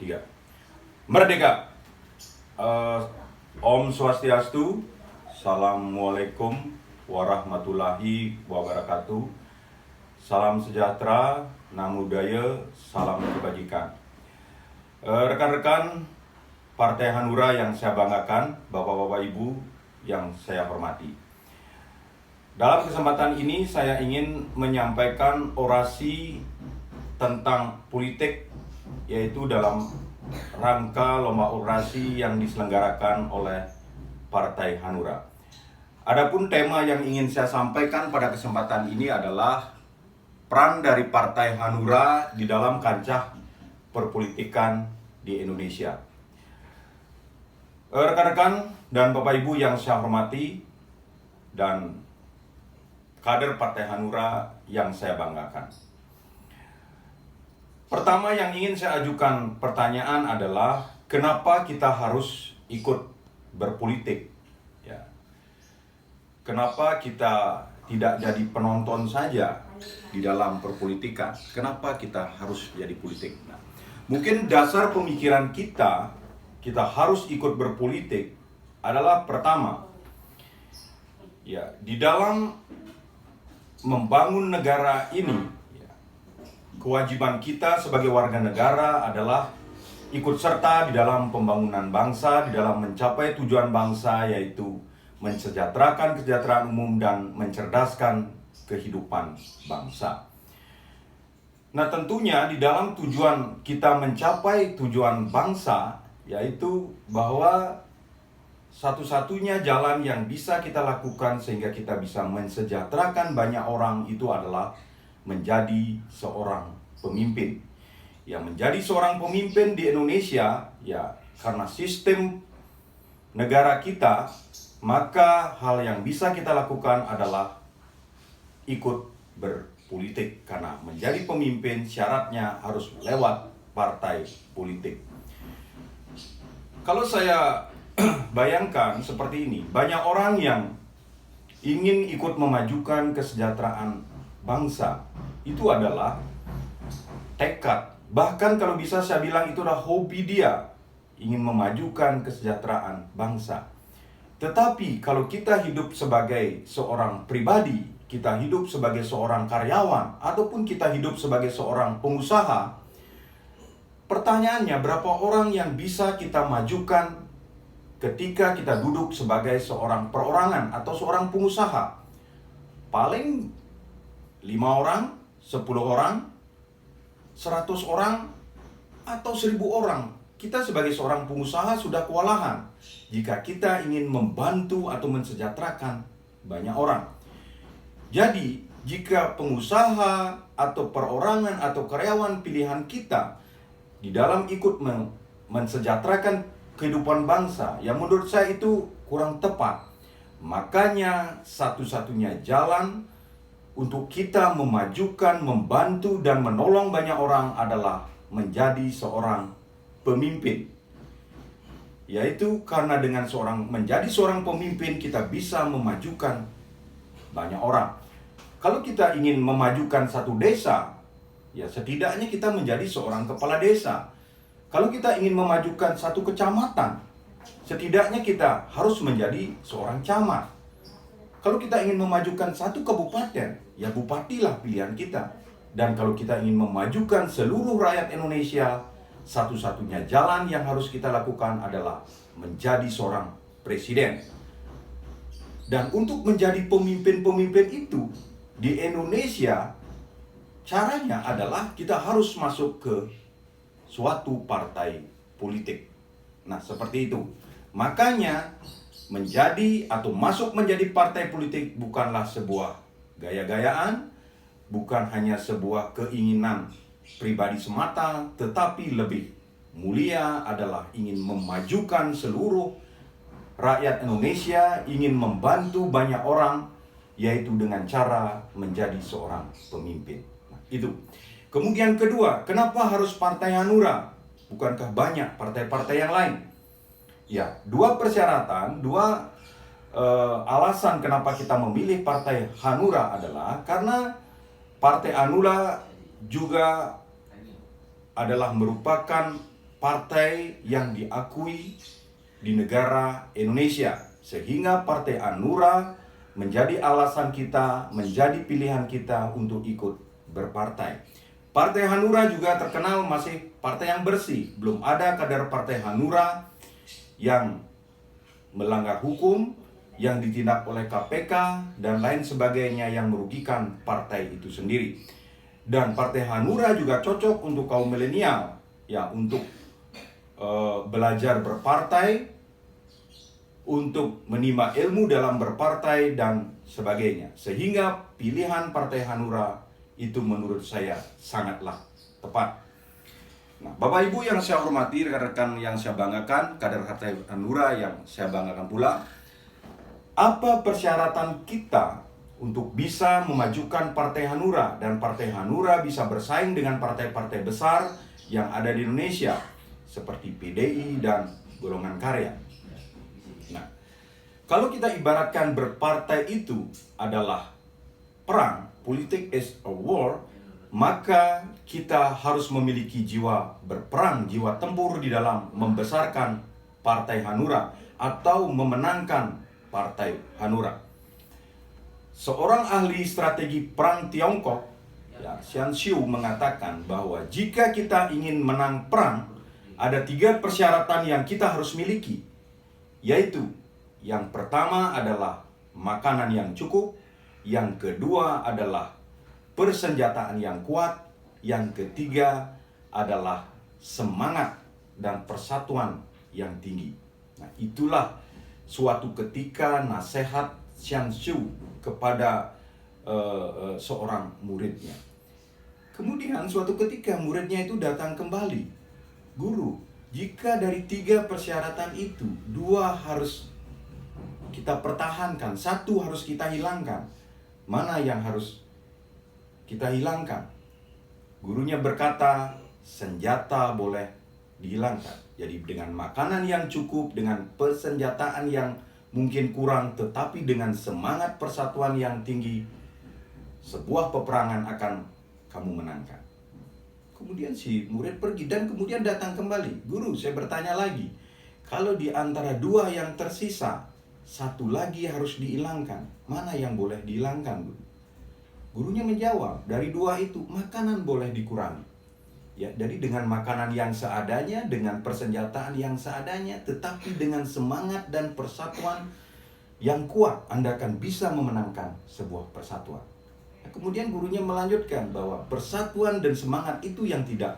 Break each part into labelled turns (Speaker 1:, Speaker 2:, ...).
Speaker 1: Tiga. Merdeka. Om Swastiastu. Assalamualaikum warahmatullahi wabarakatuh. Salam sejahtera, namo buddhaya, salam kebajikan. Rekan-rekan Partai Hanura yang saya banggakan, Bapak-Bapak Ibu yang saya hormati. Dalam kesempatan ini saya ingin menyampaikan orasi tentang politik, yaitu dalam rangka lomba orasi yang diselenggarakan oleh Partai Hanura. Adapun tema yang ingin saya sampaikan pada kesempatan ini adalah peran dari Partai Hanura di dalam kancah perpolitikan di Indonesia. Rekan-rekan dan Bapak Ibu yang saya hormati dan kader Partai Hanura yang saya banggakan. Pertama yang ingin saya ajukan pertanyaan adalah kenapa kita harus ikut berpolitik? Ya. Kenapa kita tidak jadi penonton saja di dalam perpolitikan? Kenapa kita harus jadi politik? Nah, mungkin dasar pemikiran kita harus ikut berpolitik adalah pertama, ya, di dalam membangun negara ini, kewajiban kita sebagai warga negara adalah ikut serta di dalam pembangunan bangsa, di dalam mencapai tujuan bangsa, yaitu mensejahterakan kesejahteraan umum dan mencerdaskan kehidupan bangsa. Nah, tentunya di dalam tujuan kita mencapai tujuan bangsa, yaitu bahwa satu-satunya jalan yang bisa kita lakukan sehingga kita bisa mensejahterakan banyak orang itu adalah menjadi seorang pemimpin. Yang menjadi seorang pemimpin di Indonesia, ya, karena sistem negara kita, maka hal yang bisa kita lakukan adalah ikut berpolitik. Karena menjadi pemimpin syaratnya harus lewat partai politik. Kalau saya bayangkan seperti ini, banyak orang yang ingin ikut memajukan kesejahteraan bangsa, itu adalah tekad. Bahkan kalau bisa saya bilang itu adalah hobi dia, ingin memajukan kesejahteraan bangsa. Tetapi kalau kita hidup sebagai seorang pribadi, kita hidup sebagai seorang karyawan, ataupun kita hidup sebagai seorang pengusaha, pertanyaannya berapa orang yang bisa kita majukan ketika kita duduk sebagai seorang perorangan atau seorang pengusaha? Paling 5 orang, 10 orang, 100 orang, atau 1000 orang. Kita sebagai seorang pengusaha sudah kewalahan jika kita ingin membantu atau mensejahterakan banyak orang. Jadi, jika pengusaha atau perorangan atau karyawan pilihan kita di dalam ikut mensejahterakan kehidupan bangsa, yang menurut saya itu kurang tepat. Makanya satu-satunya jalan untuk kita memajukan, membantu, dan menolong banyak orang adalah menjadi seorang pemimpin. Yaitu karena dengan menjadi seorang pemimpin, kita bisa memajukan banyak orang. Kalau kita ingin memajukan satu desa, ya setidaknya kita menjadi seorang kepala desa. Kalau kita ingin memajukan satu kecamatan, setidaknya kita harus menjadi seorang camat. Kalau kita ingin memajukan satu kabupaten, ya bupatilah pilihan kita. Dan kalau kita ingin memajukan seluruh rakyat Indonesia, satu-satunya jalan yang harus kita lakukan adalah menjadi seorang presiden. Dan untuk menjadi pemimpin-pemimpin itu di Indonesia, caranya adalah kita harus masuk ke suatu partai politik. Nah, seperti itu. Makanya menjadi atau masuk menjadi partai politik bukanlah sebuah gaya-gayaan, bukan hanya sebuah keinginan pribadi semata, tetapi lebih mulia adalah ingin memajukan seluruh rakyat Indonesia, ingin membantu banyak orang, yaitu dengan cara menjadi seorang pemimpin. Nah, itu. Kemudian kedua, kenapa harus Partai Hanura? Bukankah banyak partai-partai yang lain? Ya, dua persyaratan, alasan kenapa kita memilih Partai Hanura adalah karena Partai Hanura juga adalah merupakan partai yang diakui di negara Indonesia. Sehingga Partai Hanura menjadi alasan kita, menjadi pilihan kita untuk ikut berpartai. Partai Hanura juga terkenal masih partai yang bersih. Belum ada kader Partai Hanura yang melanggar hukum, yang ditindak oleh KPK, dan lain sebagainya yang merugikan partai itu sendiri. Dan Partai Hanura juga cocok untuk kaum milenial, ya, untuk belajar berpartai, untuk menimba ilmu dalam berpartai dan sebagainya. Sehingga pilihan Partai Hanura itu menurut saya sangatlah tepat. Nah, Bapak Ibu yang saya hormati, rekan-rekan yang saya banggakan, kader Partai Hanura yang saya banggakan pula, apa persyaratan kita untuk bisa memajukan Partai Hanura dan Partai Hanura bisa bersaing dengan partai-partai besar yang ada di Indonesia seperti PDI dan Golongan Karya? Nah, kalau kita ibaratkan berpartai itu adalah perang, politik is a war, maka kita harus memiliki jiwa berperang, jiwa tempur di dalam membesarkan Partai Hanura atau memenangkan Partai Hanura. Seorang ahli strategi perang Tiongkok, ya, Sun Tzu, mengatakan bahwa jika kita ingin menang perang, ada 3 persyaratan yang kita harus miliki, yaitu yang pertama adalah makanan yang cukup, yang kedua adalah persenjataan yang kuat, yang ketiga adalah semangat dan persatuan yang tinggi. Nah, itulah suatu ketika nasihat Sun Tzu kepada seorang muridnya. Kemudian suatu ketika muridnya itu datang kembali. Guru, jika dari 3 persyaratan itu 2 harus kita pertahankan, 1 harus kita hilangkan, mana yang harus kita hilangkan? Gurunya berkata, senjata boleh dihilangkan. Jadi dengan makanan yang cukup, dengan persenjataan yang mungkin kurang, tetapi dengan semangat persatuan yang tinggi, sebuah peperangan akan kamu menangkan. Kemudian si murid pergi dan kemudian datang kembali. Guru, saya bertanya lagi, kalau di antara 2 yang tersisa, 1 lagi harus dihilangkan, mana yang boleh dihilangkan, Guru? Gurunya menjawab, dari 2 itu makanan boleh dikurangi. Ya, jadi dengan makanan yang seadanya, dengan persenjataan yang seadanya, tetapi dengan semangat dan persatuan yang kuat, Anda akan bisa memenangkan sebuah persatuan. Nah, kemudian gurunya melanjutkan bahwa persatuan dan semangat itu yang tidak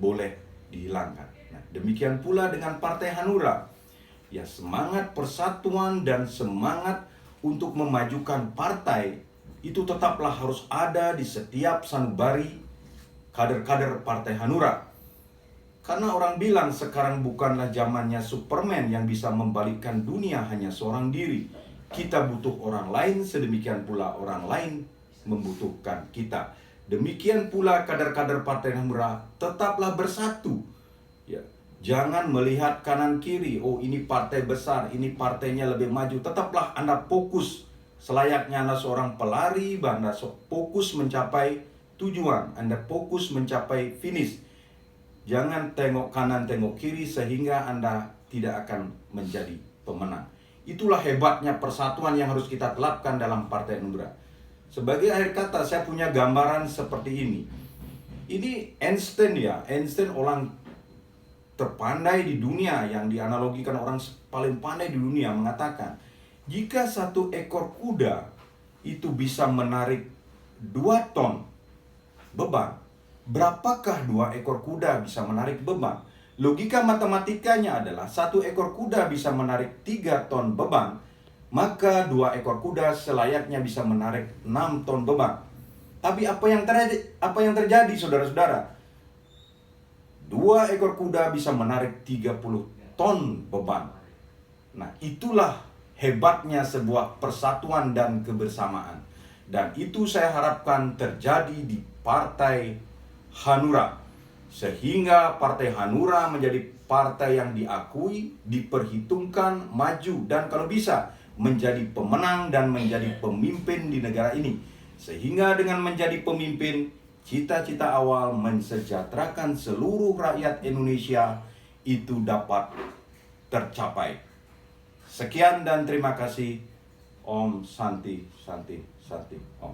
Speaker 1: boleh dihilangkan. Nah, demikian pula dengan Partai Hanura. Ya, semangat persatuan dan semangat untuk memajukan partai itu tetaplah harus ada di setiap sanubari kader-kader Partai Hanura. Karena orang bilang sekarang bukanlah zamannya Superman yang bisa membalikkan dunia hanya seorang diri. Kita butuh orang lain, sedemikian pula orang lain membutuhkan kita. Demikian pula kader-kader Partai Hanura tetaplah bersatu. Ya, jangan melihat kanan kiri, oh ini partai besar, ini partainya lebih maju. Tetaplah Anda fokus selayaknya Anda seorang pelari, Anda fokus mencapai tujuan, Anda fokus mencapai finish. Jangan tengok kanan, tengok kiri sehingga Anda tidak akan menjadi pemenang. Itulah hebatnya persatuan yang harus kita terapkan dalam Partai Hanura. Sebagai akhir kata, saya punya gambaran seperti ini. Ini Einstein, ya. Einstein orang terpandai di dunia, yang dianalogikan orang paling pandai di dunia, mengatakan, jika 1 ekor kuda itu bisa menarik 2 ton beban, berapakah 2 ekor kuda bisa menarik beban? Logika matematikanya adalah 1 ekor kuda bisa menarik 3 ton beban, maka 2 ekor kuda selayaknya bisa menarik 6 ton beban. Tapi apa yang terjadi, saudara-saudara? 2 ekor kuda bisa menarik 30 ton beban. Nah, itulah hebatnya sebuah persatuan dan kebersamaan. Dan itu saya harapkan terjadi di Partai Hanura, sehingga Partai Hanura menjadi partai yang diakui, diperhitungkan, maju, dan kalau bisa menjadi pemenang dan menjadi pemimpin di negara ini. Sehingga dengan menjadi pemimpin, cita-cita awal mensejahterakan seluruh rakyat Indonesia itu dapat tercapai. Sekian dan terima kasih. Om Santi Santi Santi Om.